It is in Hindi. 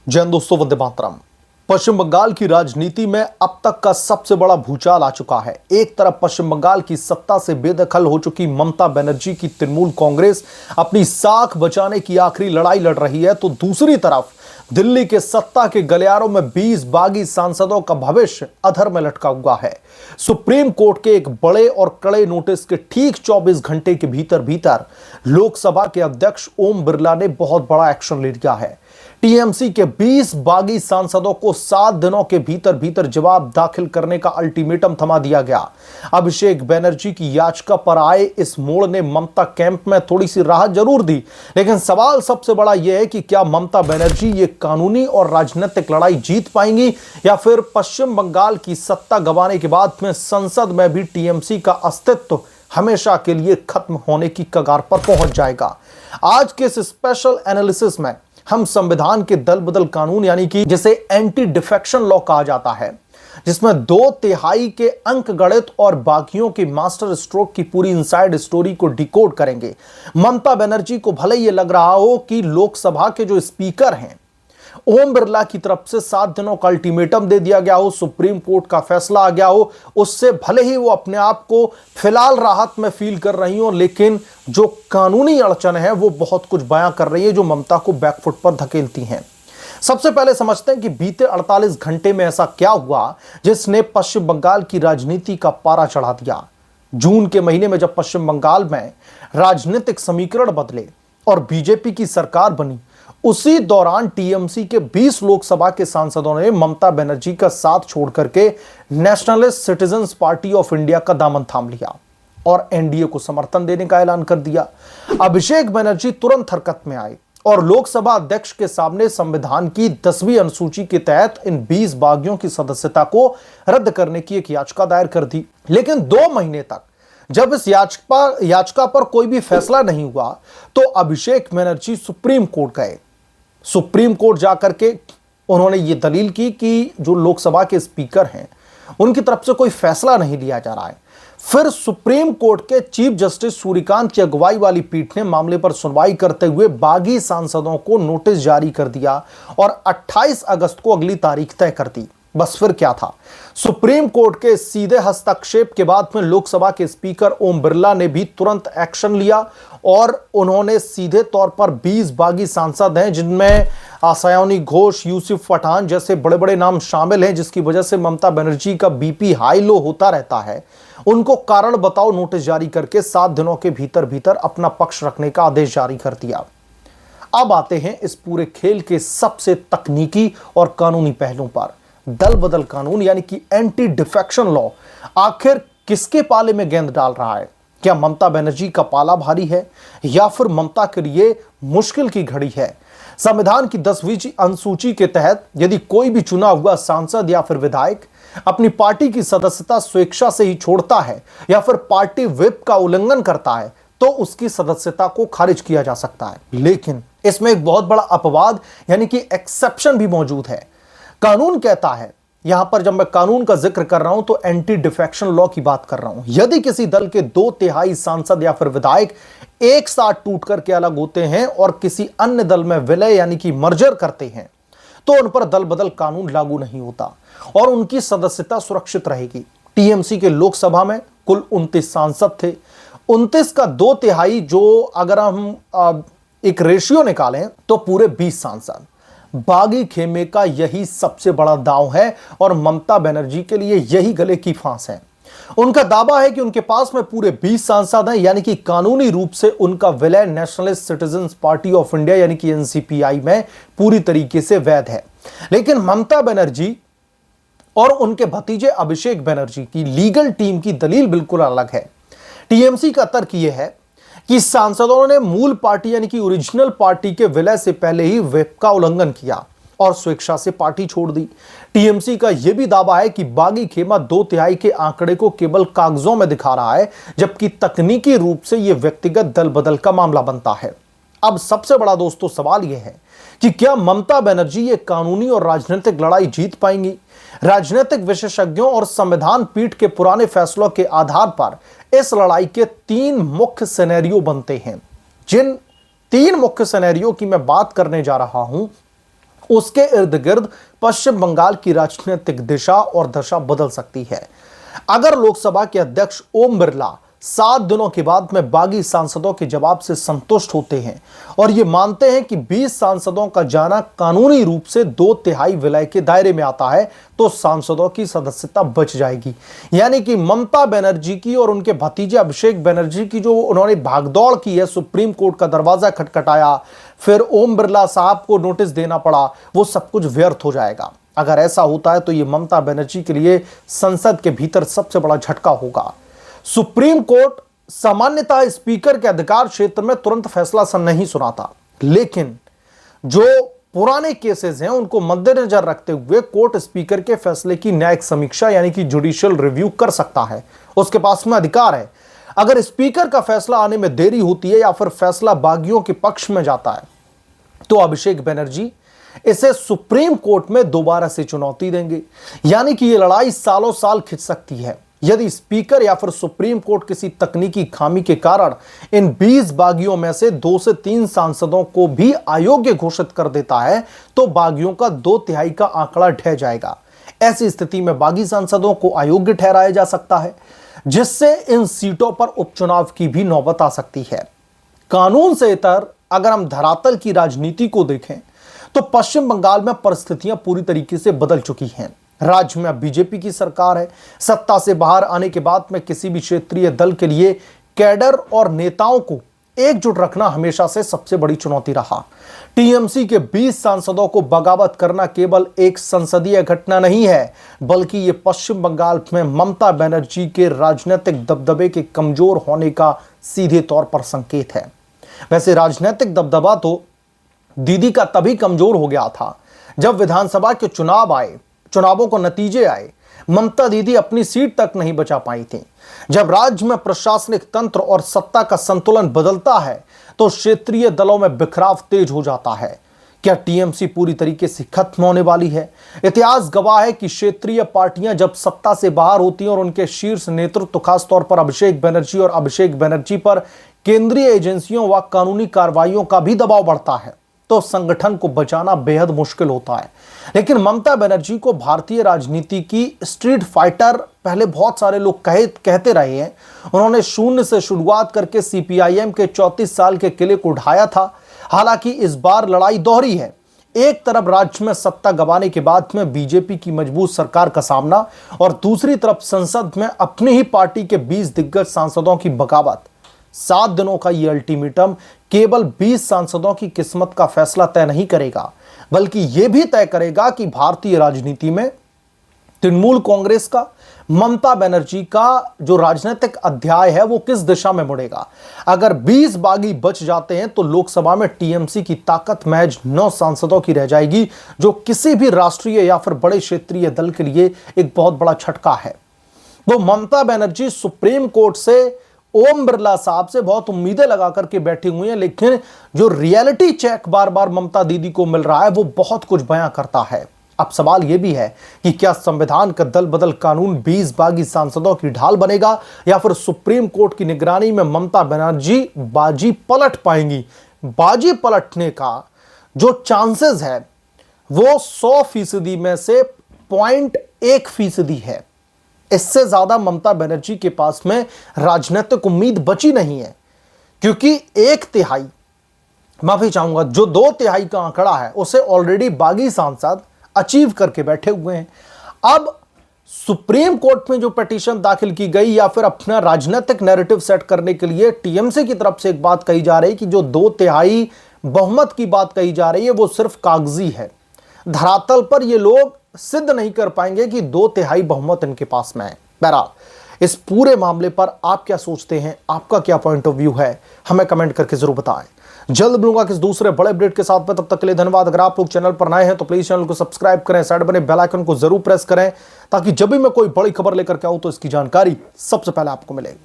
जय हिंद दोस्तों, वंदे मातरम। पश्चिम बंगाल की राजनीति में अब तक का सबसे बड़ा भूचाल आ चुका है। एक तरफ पश्चिम बंगाल की सत्ता से बेदखल हो चुकी ममता बनर्जी की तृणमूल कांग्रेस अपनी साख बचाने की आखिरी लड़ाई लड़ रही है, तो दूसरी तरफ दिल्ली के सत्ता के गलियारों में 20 बागी सांसदों का भविष्य अधर में लटका हुआ है। सुप्रीम कोर्ट के एक बड़े और कड़े नोटिस के ठीक 24 घंटे के भीतर भीतर लोकसभा के अध्यक्ष ओम बिरला ने बहुत बड़ा एक्शन ले लिया है। टीएमसी के 20 बागी सांसदों को 7 दिनों के भीतर भीतर जवाब दाखिल करने का अल्टीमेटम थमा दिया गया। अभिषेक बनर्जी की याचिका पर आए इस मोड़ ने ममता कैंप में थोड़ी सी राहत जरूर दी, लेकिन सवाल सबसे बड़ा यह है कि क्या ममता बनर्जी ये कानूनी और राजनीतिक लड़ाई जीत पाएंगी या फिर पश्चिम बंगाल की सत्ता गंवाने के बाद में संसद में भी टीएमसी का अस्तित्व हमेशा के लिए खत्म होने की कगार पर पहुंच जाएगा। आज के इस स्पेशल एनालिसिस में हम संविधान के दल बदल कानून यानी कि जिसे एंटी डिफेक्शन लॉ कहा जाता है, जिसमें 2/3 के अंक गणित और बाकियों के मास्टर स्ट्रोक की पूरी इनसाइड स्टोरी को डिकोड करेंगे। ममता बनर्जी को भले ये लग रहा हो कि लोकसभा के जो स्पीकर हैं ओम बिरला की तरफ से 7 दिनों का अल्टीमेटम दे दिया गया हो, सुप्रीम कोर्ट का फैसला आ गया हो, उससे भले ही वो अपने आप को फिलहाल राहत में फील कर रही हो, लेकिन जो कानूनी अड़चन है वो बहुत कुछ बयां कर रही है जो ममता को बैकफुट पर धकेलती हैं। सबसे पहले समझते हैं कि बीते 48 घंटे में ऐसा क्या हुआ जिसने पश्चिम बंगाल की राजनीति का पारा चढ़ा दिया। जून के महीने में जब पश्चिम बंगाल में राजनीतिक समीकरण बदले और बीजेपी की सरकार बनी, उसी दौरान टीएमसी के 20 लोकसभा के सांसदों ने ममता बनर्जी का साथ छोड़ करके nationalist citizens party of India का दामन थाम लिया और एनडीए को समर्थन देने का ऐलान कर दिया। अभिषेक बनर्जी तुरंत हरकत में आए और लोकसभा अध्यक्ष के सामने संविधान की 10वीं अनुसूची के तहत इन 20 बागियों की सदस्यता को रद्द करने की एक याचिका दायर कर दी। लेकिन 2 महीने तक जब इस याचिका पर कोई भी फैसला नहीं हुआ, तो अभिषेक बनर्जी सुप्रीम कोर्ट गए। सुप्रीम कोर्ट जाकर के उन्होंने ये दलील की कि जो लोकसभा के स्पीकर हैं उनकी तरफ से कोई फैसला नहीं लिया जा रहा है। फिर सुप्रीम कोर्ट के चीफ जस्टिस सूर्यकांत की अगुवाई वाली पीठ ने मामले पर सुनवाई करते हुए बागी सांसदों को नोटिस जारी कर दिया और 28 अगस्त को अगली तारीख तय कर दी। बस फिर क्या था, सुप्रीम कोर्ट के सीधे हस्तक्षेप के बाद में लोकसभा के स्पीकर ओम बिरला ने भी तुरंत एक्शन लिया और उन्होंने सीधे तौर पर 20 बागी सांसद हैं जिनमें सयानी घोष, यूसुफ पठान जैसे बड़े बड़े नाम शामिल हैं, जिसकी वजह से ममता बनर्जी का बीपी हाई लो होता रहता है, उनको कारण बताओ नोटिस जारी करके 7 दिनों के भीतर भीतर अपना पक्ष रखने का आदेश जारी कर दिया। अब आते हैं इस पूरे खेल के सबसे तकनीकी और कानूनी पहलुओं पर। दल बदल कानून यानी कि एंटी डिफेक्शन लॉ आखिर किसके पाले में गेंद डाल रहा है? क्या ममता बनर्जी का पाला भारी है या फिर ममता के लिए मुश्किल की घड़ी है? संविधान की 10वीं अनुसूची के तहत यदि कोई भी चुना हुआ सांसद या फिर विधायक अपनी पार्टी की सदस्यता स्वेच्छा से ही छोड़ता है या फिर पार्टी व्हिप का उल्लंघन करता है, तो उसकी सदस्यता को खारिज किया जा सकता है। लेकिन इसमें एक बहुत बड़ा अपवाद यानी कि एक्सेप्शन भी मौजूद है। कानून कहता है, यहां पर जब मैं कानून का जिक्र कर रहा हूं तो एंटी डिफेक्शन लॉ की बात कर रहा हूं, यदि किसी दल के 2/3 सांसद या फिर विधायक एक साथ टूट करके अलग होते हैं और किसी अन्य दल में विलय यानी कि मर्जर करते हैं, तो उन पर दल बदल कानून लागू नहीं होता और उनकी सदस्यता सुरक्षित रहेगी। टीएमसी के लोकसभा में कुल 29 सांसद थे। 29 का 2/3 जो अगर हम एक रेशियो निकालें तो पूरे 20 सांसद। बागी खेमे का यही सबसे बड़ा दांव है और ममता बनर्जी के लिए यही गले की फांस है। उनका दावा है कि उनके पास में पूरे 20 सांसद हैं, यानी कि कानूनी रूप से उनका विलय nationalist citizens party of India यानी कि एनसीपीआई में पूरी तरीके से वैध है। लेकिन ममता बनर्जी और उनके भतीजे अभिषेक बनर्जी की लीगल टीम की दलील बिल्कुल अलग है। टीएमसी का तर्क यह है कि सांसदों ने मूल पार्टी यानी कि ओरिजिनल पार्टी के विलय से पहले ही व्हिप का उल्लंघन किया और स्वेच्छा से पार्टी छोड़ दी। टीएमसी का यह भी दावा है कि बागी खेमा 2/3 के आंकड़े को केवल कागजों में दिखा रहा है, जबकि तकनीकी रूप से यह व्यक्तिगत दल बदल का मामला बनता है। अब सबसे बड़ा दोस्तों सवाल यह है कि क्या ममता बनर्जी ये कानूनी और राजनीतिक लड़ाई जीत पाएंगी? राजनीतिक विशेषज्ञों और संविधान पीठ के पुराने फैसलों के आधार पर इस लड़ाई के 3 मुख्य सिनेरियो बनते हैं। जिन 3 मुख्य सिनेरियो की मैं बात करने जा रहा हूं उसके इर्द गिर्द पश्चिम बंगाल की राजनीतिक दिशा और दशा बदल सकती है। अगर लोकसभा के अध्यक्ष ओम बिरला 7 दिनों के बाद में बागी सांसदों के जवाब से संतुष्ट होते हैं और ये मानते हैं कि 20 सांसदों का जाना कानूनी रूप से 2/3 विलय के दायरे में आता है, तो सांसदों की सदस्यता बच जाएगी। यानी कि ममता बनर्जी की और उनके भतीजे अभिषेक बनर्जी की जो उन्होंने भागदौड़ की है, सुप्रीम कोर्ट का दरवाजा खटखटाया, फिर ओम बिरला साहब को नोटिस देना पड़ा, वो सब कुछ व्यर्थ हो जाएगा। अगर ऐसा होता है तो ये ममता बनर्जी के लिए संसद के भीतर सबसे बड़ा झटका होगा। सुप्रीम कोर्ट सामान्यतः स्पीकर के अधिकार क्षेत्र में तुरंत फैसला नहीं सुनाता, लेकिन जो पुराने केसेस हैं उनको मद्देनजर रखते हुए कोर्ट स्पीकर के फैसले की न्यायिक समीक्षा यानी कि जुडिशियल रिव्यू कर सकता है। उसके पास में अधिकार है। अगर स्पीकर का फैसला आने में देरी होती है या फिर फैसला बागियों के पक्ष में जाता है, तो अभिषेक बनर्जी इसे सुप्रीम कोर्ट में दोबारा से चुनौती देंगे। यानी कि यह लड़ाई सालों साल खिंच सकती है। यदि स्पीकर या फिर सुप्रीम कोर्ट किसी तकनीकी खामी के कारण इन 20 बागियों में से 2 से 3 सांसदों को भी अयोग्य घोषित कर देता है, तो बागियों का 2/3 का आंकड़ा ढह जाएगा। ऐसी स्थिति में बागी सांसदों को अयोग्य ठहराया जा सकता है, जिससे इन सीटों पर उपचुनाव की भी नौबत आ सकती है। कानून से इतर अगर हम धरातल की राजनीति को देखें तो पश्चिम बंगाल में परिस्थितियां पूरी तरीके से बदल चुकी हैं। राज्य में अब बीजेपी की सरकार है। सत्ता से बाहर आने के बाद में किसी भी क्षेत्रीय दल के लिए कैडर और नेताओं को एकजुट रखना हमेशा से सबसे बड़ी चुनौती रहा। टीएमसी के 20 सांसदों को बगावत करना केवल एक संसदीय घटना नहीं है, बल्कि यह पश्चिम बंगाल में ममता बनर्जी के राजनीतिक दबदबे के कमजोर होने का सीधे तौर पर संकेत है। वैसे राजनीतिक दबदबा तो दीदी का तभी कमजोर हो गया था जब विधानसभा के चुनावों को नतीजे आए। ममता दीदी अपनी सीट तक नहीं बचा पाई थी। जब राज्य में प्रशासनिक तंत्र और सत्ता का संतुलन बदलता है तो क्षेत्रीय दलों में बिखराव तेज हो जाता है। क्या टीएमसी पूरी तरीके से खत्म होने वाली है? इतिहास गवाह है कि क्षेत्रीय पार्टियां जब सत्ता से बाहर होती हैं और उनके शीर्ष नेतृत्व खासतौर पर अभिषेक बनर्जी और अभिषेक बनर्जी पर केंद्रीय एजेंसियों व कानूनी कार्रवाइयों का भी दबाव बढ़ता है, तो संगठन को बचाना बेहद मुश्किल होता है। लेकिन ममता बनर्जी को भारतीय राजनीति की स्ट्रीट फाइटर पहले बहुत सारे लोग कहते रहे हैं। उन्होंने शून्य से शुरुआत करके सीपीआईएम के 34 साल के किले को ढाया था। हालांकि इस बार लड़ाई दोहरी है। एक तरफ राज्य में सत्ता गंवाने के बाद में बीजेपी की मजबूत सरकार का सामना और दूसरी तरफ संसद में अपनी ही पार्टी के 20 दिग्गज सांसदों की बगावत। 7 दिनों का यह अल्टीमेटम केवल 20 सांसदों की किस्मत का फैसला तय नहीं करेगा, बल्कि यह भी तय करेगा कि भारतीय राजनीति में तृणमूल कांग्रेस का, ममता बनर्जी का जो राजनीतिक अध्याय है वो किस दिशा में मुड़ेगा। अगर 20 बागी बच जाते हैं तो लोकसभा में टीएमसी की ताकत महज 9 सांसदों की रह जाएगी, जो किसी भी राष्ट्रीय या फिर बड़े क्षेत्रीय दल के लिए एक बहुत बड़ा झटका है। वो ममता बनर्जी सुप्रीम कोर्ट से ओम बिरला साहब से बहुत उम्मीदें लगा करके बैठी हुई हैं, लेकिन जो रियलिटी चेक बार बार ममता दीदी को मिल रहा है वो बहुत कुछ बयां करता है। अब सवाल यह भी है कि क्या संविधान का दल बदल कानून 20 बागी सांसदों की ढाल बनेगा या फिर सुप्रीम कोर्ट की निगरानी में ममता बनर्जी बाजी पलट पाएंगी। बाजी पलटने का जो चांसेस है वो 100% में से 0.1% है। इससे ज्यादा ममता बनर्जी के पास में राजनीतिक उम्मीद बची नहीं है, क्योंकि 1/3, माफी चाहूंगा, जो 2/3 का आंकड़ा है उसे ऑलरेडी बागी सांसद अचीव करके बैठे हुए हैं। अब सुप्रीम कोर्ट में जो पिटीशन दाखिल की गई या फिर अपना राजनीतिक नैरेटिव सेट करने के लिए टीएमसी की तरफ से एक बात कही जा रही है कि जो 2/3 बहुमत की बात कही जा रही है वो सिर्फ कागजी है। धरातल पर ये लोग सिद्ध नहीं कर पाएंगे कि 2/3 बहुमत इनके पास में है। बहरहाल इस पूरे मामले पर आप क्या सोचते हैं, आपका क्या पॉइंट ऑफ व्यू है, हमें कमेंट करके जरूर बताएं। जल्द मिलूंगा किस दूसरे बड़े अपडेट के साथ में, तब तक के लिए धन्यवाद। अगर आप लोग चैनल पर नए हैं तो प्लीज चैनल को सब्सक्राइब करें, साइड बने बेल आइकन को जरूर प्रेस करें, ताकि जब भी मैं कोई बड़ी खबर लेकर के आऊं तो इसकी जानकारी सबसे पहले आपको मिले।